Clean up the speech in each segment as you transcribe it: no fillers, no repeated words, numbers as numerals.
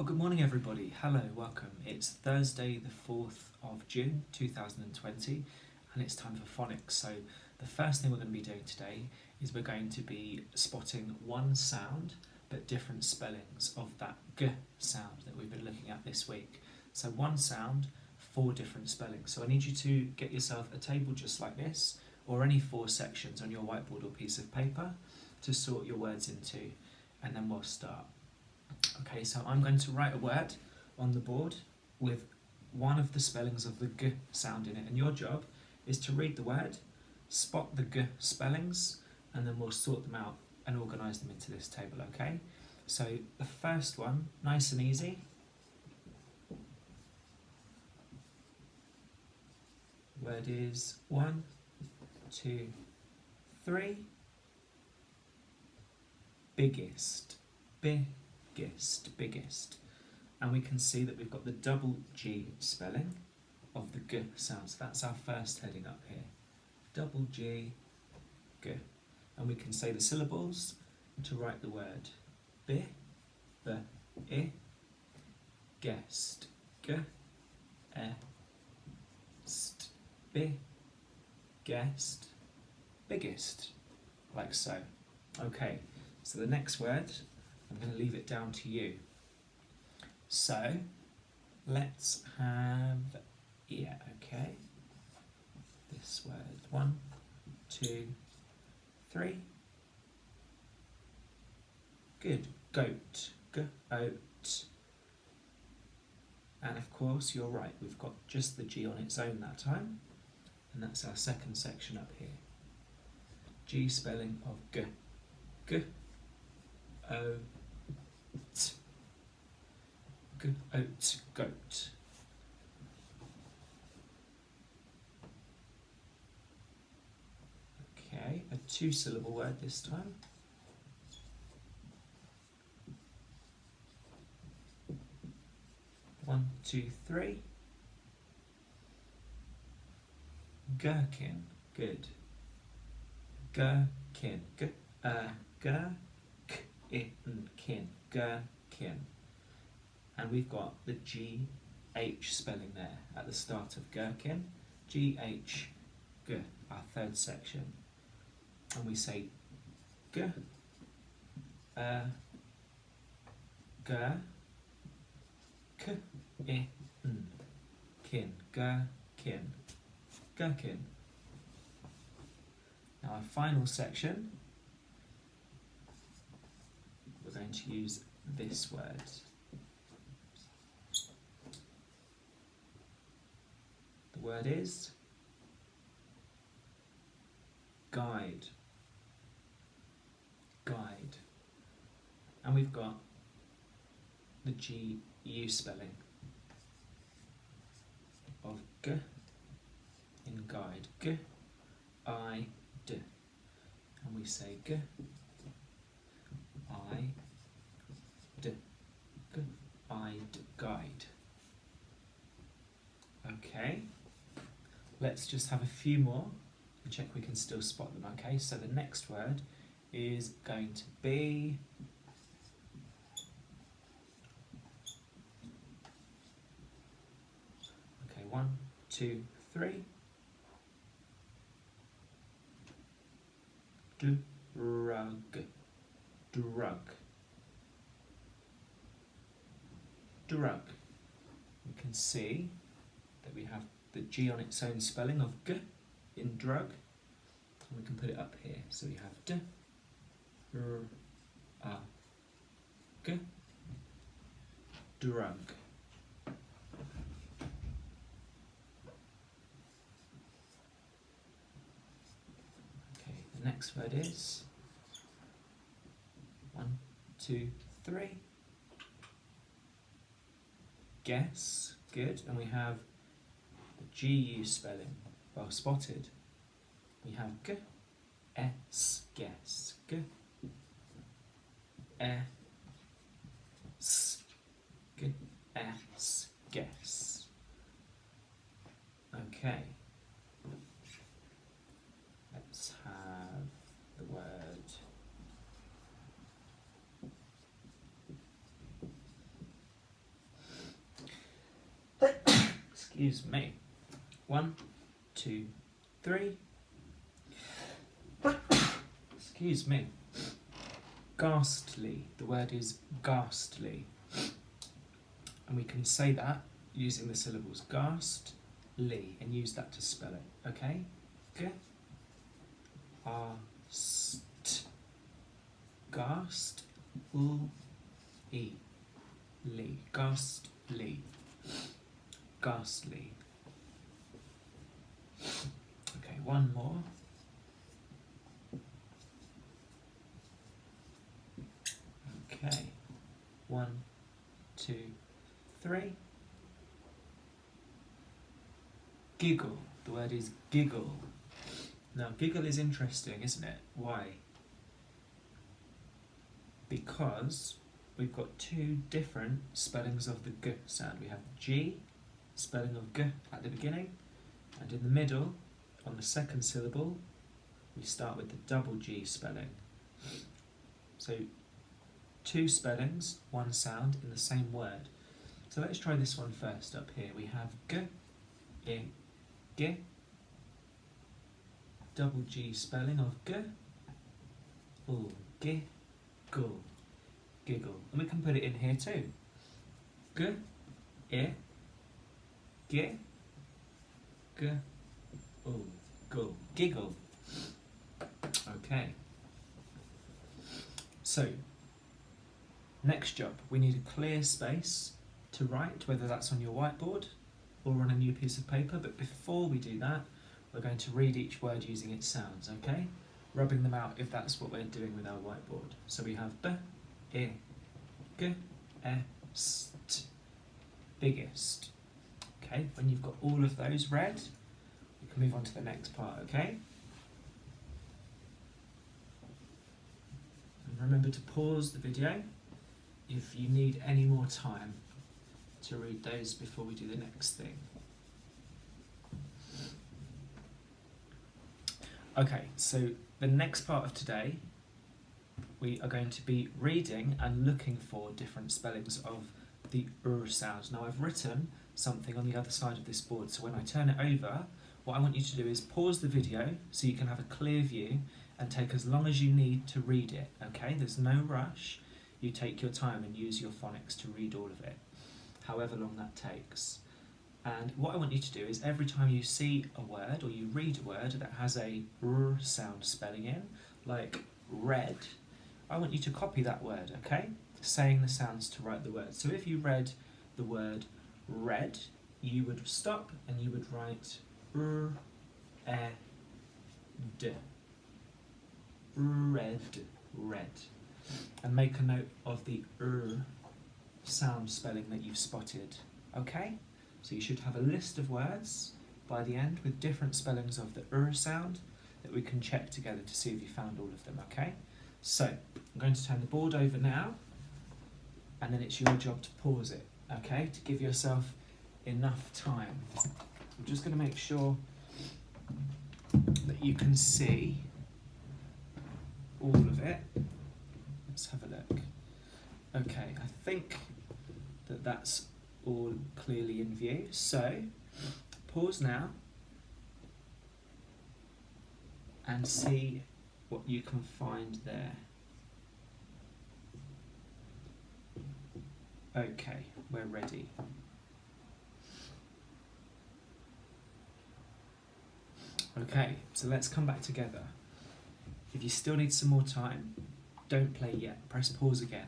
Oh, good morning, everybody. Hello, welcome. It's Thursday, the 4th of June 2020, and it's time for Phonics. So, the first thing we're going to be doing today is we're going to be spotting one sound but different spellings of that G sound that we've been looking at this week. So, one sound, four different spellings. So, I need you to get yourself a table just like this, or any four sections on your whiteboard or piece of paper to sort your words into, and then we'll start. Okay, so I'm going to write a word on the board with one of the spellings of the G sound in it, and your job is to read the word, spot the G spellings, and then we'll sort them out and organise them into this table, okay? So the first one, nice and easy. Word is 1, 2, 3. Biggest. Biggest. And we can see that we've got the double G spelling of the G sound. So that's our first heading up here. Double G, G. And we can say the syllables to write the word. B, I, guest. G, st. B, guest, biggest. Like so. Okay, so the next word, I'm going to leave it down to you. So, let's have, okay, this word. 1, 2, 3. Good. Goat. Goat. And of course, you're right, we've got just the G on its own that time. And that's our second section up here. G spelling of G. G. O. T. Goat, goat. Okay, a two-syllable word this time. One, two, three. Gherkin, good. Gherkin, kin, gherkin. And we've got the G-H spelling there at the start of gherkin. G-H, G, our third section. And we say G, G, K, I, N, kin, gherkin, gherkin. Now our final section, we're going to use this word. The word is guide. Guide. And we've got the G-U spelling of G in guide. G, I, D. And we say G, I, D. G, I, D. Guide. Okay. Let's just have a few more and check we can still spot them, okay? So the next word is going to be okay, 1, 2, 3. Drug. Drug. Drug. We can see that we have the G on its own spelling of G in drug, and we can put it up here. So we have D, R, G, drug. Okay, the next word is 1, 2, 3. Guess, good, and we have the G-U spelling, well spotted. We have G, S, guess, G, S, G, S, guess. Okay, let's have the word Excuse me. 1, 2, 3. Excuse me. Ghastly. The word is ghastly. And we can say that using the syllables ghastly and use that to spell it. Okay? G R st. Ghast l e. Lee. Ghastly. Ghastly. Okay, one more. Okay. 1, 2, 3. Giggle. The word is giggle. Now, giggle is interesting, isn't it? Why? Because we've got two different spellings of the g sound. We have G, spelling of g at the beginning, and in the middle, on the second syllable, we start with the double G spelling. So, two spellings, one sound in the same word. So let's try this one first up here. We have g, I, g, double G spelling of g, g, giggle, giggle. And we can put it in here too. G, I, g, giggle, giggle. Okay. So, next job, we need a clear space to write, whether that's on your whiteboard or on a new piece of paper. But before we do that, we're going to read each word using its sounds, okay? Rubbing them out if that's what we're doing with our whiteboard. So we have b, I, g, st, biggest. Okay, when you've got all of those read, we can move on to the next part, okay? And remember to pause the video if you need any more time to read those before we do the next thing. Okay, so the next part of today, we are going to be reading and looking for different spellings of the sound. Now I've written something on the other side of this board, so when I turn it over, what I want you to do is pause the video so you can have a clear view and take as long as you need to read it, okay? There's no rush. You take your time and use your phonics to read all of it, however long that takes. And what I want you to do is every time you see a word or you read a word that has a r sound spelling in, like red, I want you to copy that word, okay? Saying the sounds to write the word. So if you read the word red, you would stop and you would write r, e, d. Red, red. And make a note of the sound spelling that you've spotted, okay? So you should have a list of words by the end with different spellings of the sound that we can check together to see if you found all of them, okay? So, I'm going to turn the board over now, and then it's your job to pause it, okay? To give yourself enough time. I'm just going to make sure that you can see all of it. Let's have a look. Okay, I think that that's all clearly in view. So, pause now and see what you can find there. Okay, we're ready. Okay, so let's come back together. If you still need some more time, don't play yet. Press pause again.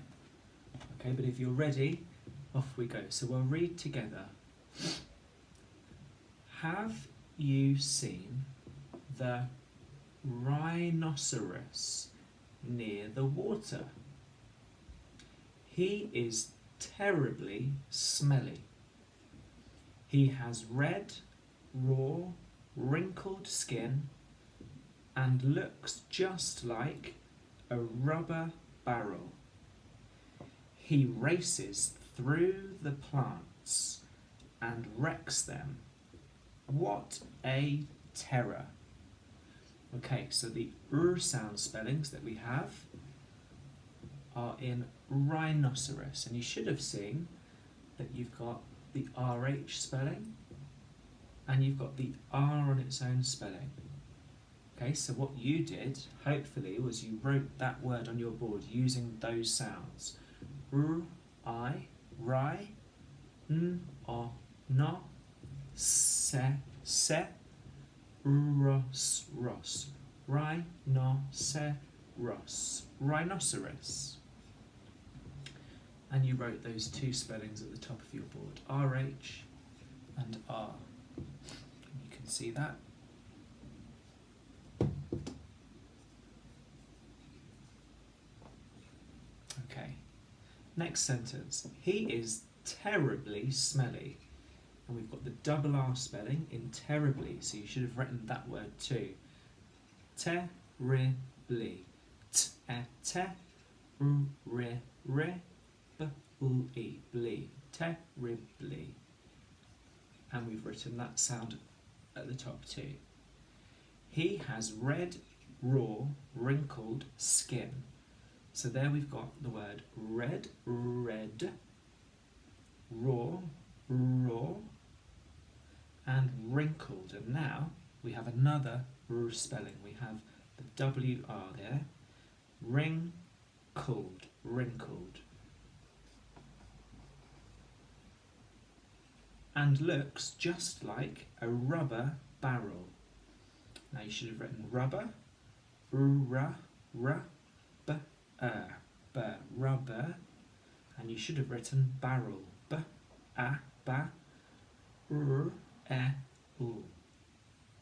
Okay, but if you're ready, off we go. So we'll read together. Have you seen the rhinoceros near the water? He is terribly smelly. He has red, raw, wrinkled skin and looks just like a rubber barrel. He races through the plants and wrecks them. What a terror. Okay, so the sound spellings that we have are in rhinoceros, and you should have seen that you've got the RH spelling and you've got the R on its own spelling. Okay, so what you did, hopefully, was you wrote that word on your board using those sounds. R, I, ri, n, o, no, se, ros, ros. Rhinoceros. And you wrote those two spellings at the top of your board, RH and R. You can see that. Okay, next sentence. He is terribly smelly. And we've got the double R spelling in terribly, so you should have written that word too. Terribly. Terribly. Terribly. And we've written that sound at the top too. He has red, raw, wrinkled skin. So there we've got the word red, raw, and wrinkled. And now we have another R spelling. We have the WR there. Wrinkled. And looks just like a rubber barrel. Now you should have written rubber, rubber, and you should have written barrel,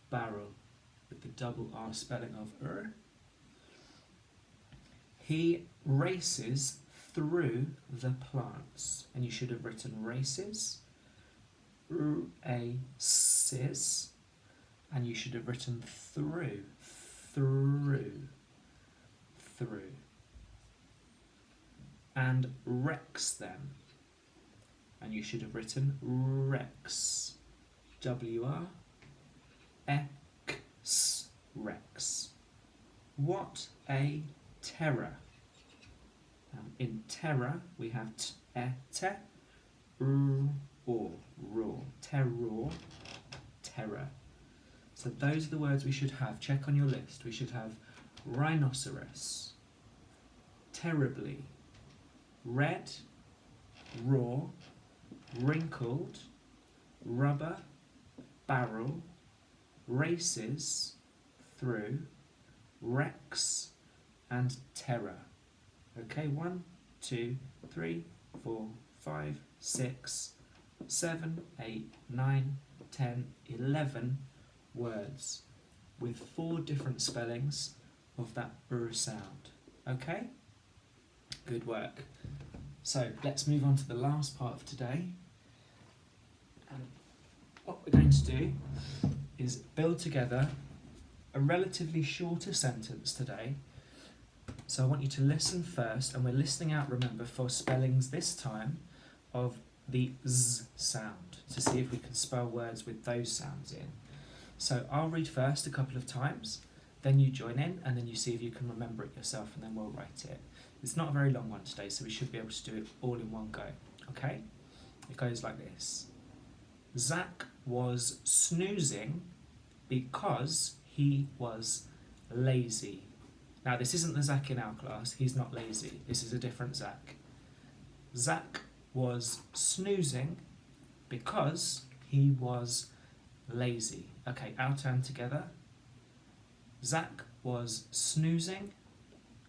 barrel, with the double R spelling of He races through the plants, and you should have written races, races, and you should have written through, and wrecks them, and you should have written wrecks, W-R-X, wrecks. What a terror. In terror we have terror. So those are the words we should have. Check on your list. We should have rhinoceros, terribly, red, raw, wrinkled, rubber, barrel, races, through, wrecks, and terror. Okay, 1, 2, 3, 4, 5, 6, 7, 8, 9, 10, 11 words with 4 different spellings of that sound. Okay? Good work. So let's move on to the last part of today. And what we're going to do is build together a relatively shorter sentence today. So I want you to listen first, and we're listening out, remember, for spellings this time of the Z sound, to see if we can spell words with those sounds in. So I'll read first a couple of times, then you join in, and then you see if you can remember it yourself, and then we'll write it. It's not a very long one today, so we should be able to do it all in one go, okay? It goes like this. Zach was snoozing because he was lazy. Now, this isn't the Zach in our class. He's not lazy. This is a different Zach. Zach was snoozing because he was lazy. Okay, our turn together. Zach was snoozing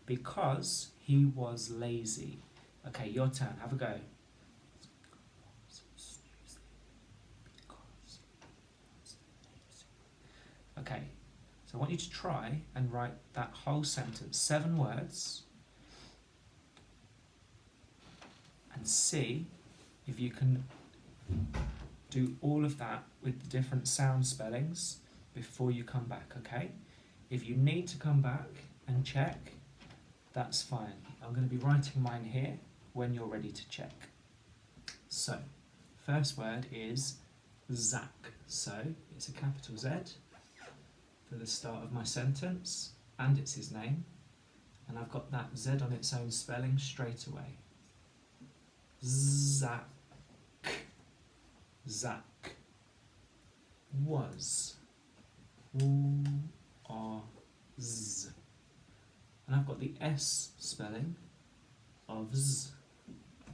because he was lazy. Okay, your turn. Have a go. Okay, so I want you to try and write that whole sentence, 7 words, and see if you can do all of that with the different sound spellings before you come back, okay? If you need to come back and check, that's fine. I'm going to be writing mine here when you're ready to check. So, first word is Zach. So, it's a capital Z for the start of my sentence, and it's his name, and I've got that Z on its own spelling straight away. Zach. Zach. was. W-R-Z. And I've got the S spelling of Z.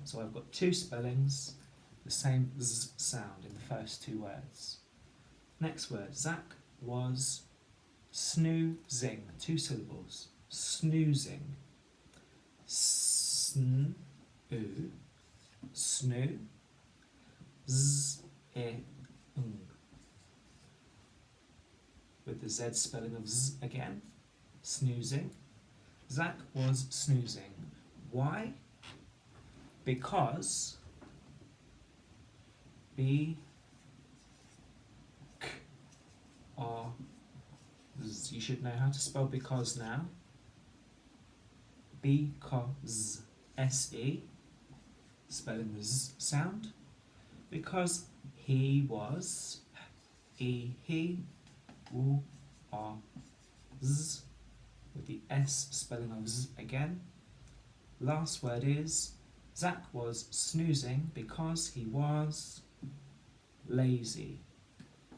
So I've got two spellings, the same Z sound in the first two words. Next word, Zach was snoozing, two syllables, snoozing. Sn, oo, snoo, z, e, ng. With the Z spelling of Z again, snoozing. Zach was snoozing. Why? Because B K R Z. You should know how to spell because now. Because S-E, spelling the Z sound. Because he was E he W R Z with the S spelling of Z again. Last word is Zach was snoozing because he was lazy.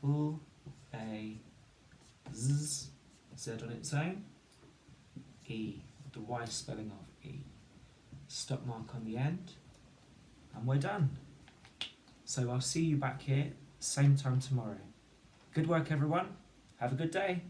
L A Z Z on its own. E, the Y spelling of E. Stop mark on the end, and we're done. So I'll see you back here same time tomorrow. Good work everyone. Have a good day.